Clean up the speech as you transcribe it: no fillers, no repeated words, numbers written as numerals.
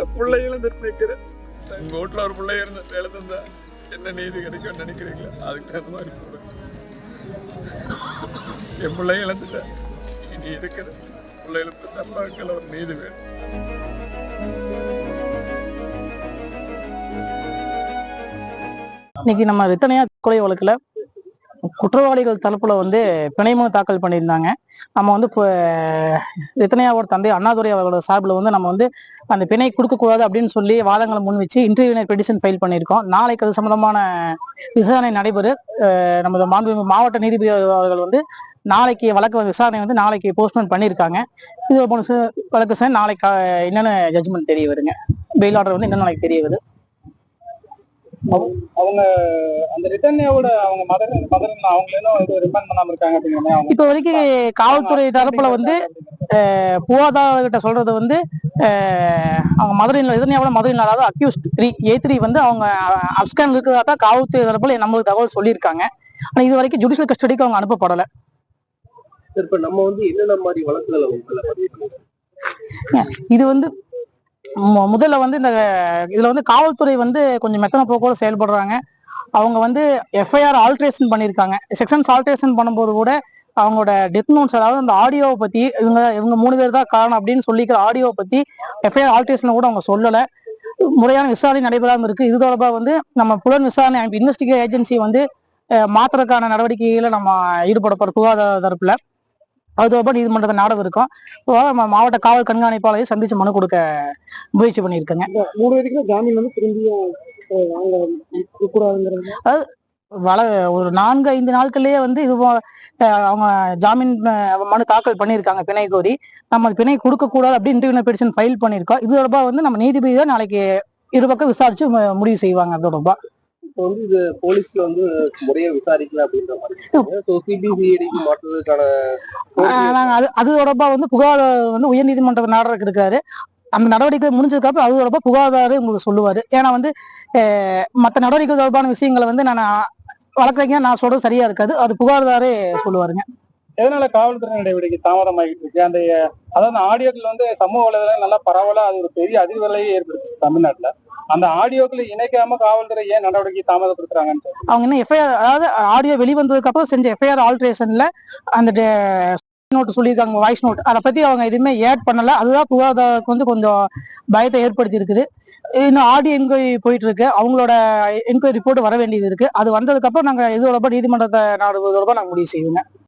பிள்ளை இழந்துட்டு நிற்கிறேன். எங்க வீட்டுல ஒரு பிள்ளை எழுந்திருந்தா என்ன நீதி கிடைக்கும்னு நினைக்கிறீங்களா? அதுக்கு தகுந்த மாதிரி போடுங்க. என் பிள்ளை இழந்துட்டேன். இனி இருக்கிற பிள்ளைகளுக்கு தப்பாக்கள் ஒரு நீதி வேணும். இன்னைக்கு நம்ம ரித்தனையா கொலை வழக்குல குற்றவாளிகள் தரப்புல பிணை மனு தாக்கல் பண்ணியிருந்தாங்க. நம்ம ரித்தனையாவோட தந்தை அண்ணாதுரை அவர்களோட சார்பில் நம்ம அந்த பிணை கொடுக்கக்கூடாது அப்படின்னு சொல்லி வாதங்களை முன் வச்சு இன்டர்வியூனர் பெட்டிஷன் ஃபைல் பண்ணியிருக்கோம். நாளைக்கு அது சம்பந்தமான விசாரணை நடைபெறும். நமது மாவட்ட நீதிபதி அவர்கள் நாளைக்கு வழக்கு விசாரணை நாளைக்கு போஸ்ட்போன் பண்ணியிருக்காங்க. இது வழக்கு நாளைக்கு என்னென்ன ஜட்ஜ்மெண்ட் தெரிய வருங்க. பெயில் ஆர்டர் என்னென்ன நாளைக்கு தெரிய வருது. அவங்க அந்த ரிட்டர்னியோட அவங்க மதர் அவங்க ரிமாண்ட் பண்ணாம இருக்காங்க. இப்ப வரைக்கும் காவல்துறை தரப்புல புகாதார கிட்ட சொல்றது அவங்க மதுரையில் ரிட்டர்னியோட மதுரையில் அதாவது அக்யூஸ்ட் 3A3 அவங்க அப்ஸ்கேன் இருக்கிறதா தான் காவல்துறை தரப்புல நம்மளுக்கு தகவல் சொல்லியிருக்காங்க. ஆனா இது வரைக்கும் ஜுடிஷியல் கஸ்டடிக்கு அவங்க அனுப்பப்படலை. இப்ப நம்ம என்னென்ன மாதிரி வழக்குகளை இது முதல்ல இந்த இதுல காவல்துறை கொஞ்சம் மெத்தன போக்கோட செயல்படுறாங்க. அவங்க எஃப்ஐஆர் ஆல்ட்ரேஷன் பண்ணியிருக்காங்க. செக்ஷன்ஸ் ஆல்ட்ரேஷன் பண்ணும்போது கூட அவங்களோட டெத் நோட்ஸ், அதாவது அந்த ஆடியோவை பத்தி இவங்க 3 பேர் தான் காரணம் அப்படின்னு சொல்லிக்கிற ஆடியோவை பத்தி எஃப்ஐஆர் ஆல்ட்ரேஷன் கூட அவங்க சொல்லலை. முறையான விசாரணை நடைபெறாமல் இருக்கு. இது தொடர்பாக நம்ம புலன் விசாரணை இன்வெஸ்டிகேஷன் ஏஜென்சி மாத்திரக்கான நடவடிக்கைகளை நம்ம ஈடுபடப்படுற புகாதார தரப்புல அது தொடர்பாக நீதிமன்றத்தை நாடகம் இருக்கும். மாவட்ட காவல் கண்காணிப்பாளரையும் சந்திச்சு மனு கொடுக்க முயற்சி பண்ணியிருக்கேங்க. 3 பேருக்கு ஜாமீன் திரும்பியும் அதாவது ஒரு 4-5 நாட்கள்லயே இது அவங்க ஜாமீன் மனு தாக்கல் பண்ணியிருக்காங்க பிணை கோரி. நம்ம பிணை கொடுக்க கூடாது அப்படின்னு இன்டர்வியூனர் பெட்டிஷன் ஃபைல் பண்ணியிருக்கோம். இது தொடர்பாக நம்ம நீதிபதி தான் நாளைக்கு இருபக்கம் விசாரிச்சு முடிவு செய்வாங்க. அது தொடர்பா இது போலீஸ்ல முறையா விசாரிக்கல அப்படின்ற மாதிரி மாற்றுவதற்கான அது தொடர்பா புகார் உயர் நீதிமன்றத்தை நாடகம் இருக்காரு. அந்த நடவடிக்கை முடிஞ்சதுக்கு அப்புறம் அது தொடர்பா புகாதாரு உங்களுக்கு சொல்லுவாரு. ஏன்னா மற்ற நடவடிக்கை தொடர்பான விஷயங்களை நான் வழக்கறிஞர் நான் சொல்றது சரியா இருக்காது. அது புகார்தாரே சொல்லுவாருங்க. எதனால காவல்துறை நடவடிக்கை தாமதமாகிட்டு இருக்கு? அதாவது ஆடியோக்கள் சமூக வலைதளம் நல்லா பரவலா அது ஒரு பெரிய அதிர்வலையே ஏற்படுச்சு தமிழ்நாட்டுல. அந்த ஆடியோக்களை இணைக்காம காவல்துறை ஏன் நடவடிக்கை தாமதப்படுத்துறாங்கன்னு அவங்க என்ன எஃப்ஐஆர், அதாவது ஆடியோ வெளிவந்ததுக்கு அப்புறம் செஞ்ச எஃப்ஐஆர் ஆல்ட்ரேஷன்ல அந்த நோட் சொல்லியிருக்காங்க, வாய்ஸ் நோட், அதை பத்தி அவங்க எதுவுமே ஏட் பண்ணல. அதுதான் புகாதாரத்துக்கு கொஞ்சம் பயத்தை ஏற்படுத்தி இருக்குது. இன்னும் ஆடியோ என்கொயரி போயிட்டு இருக்கு. அவங்களோட என்கொயரி ரிப்போர்ட் வர வேண்டியது இருக்கு. அது வந்ததுக்கு அப்புறம் நாங்க இது தொடர்பா நீதிமன்றத்தை நாடுவது தொடர்பா நாங்க முடிவு செய்வோங்க.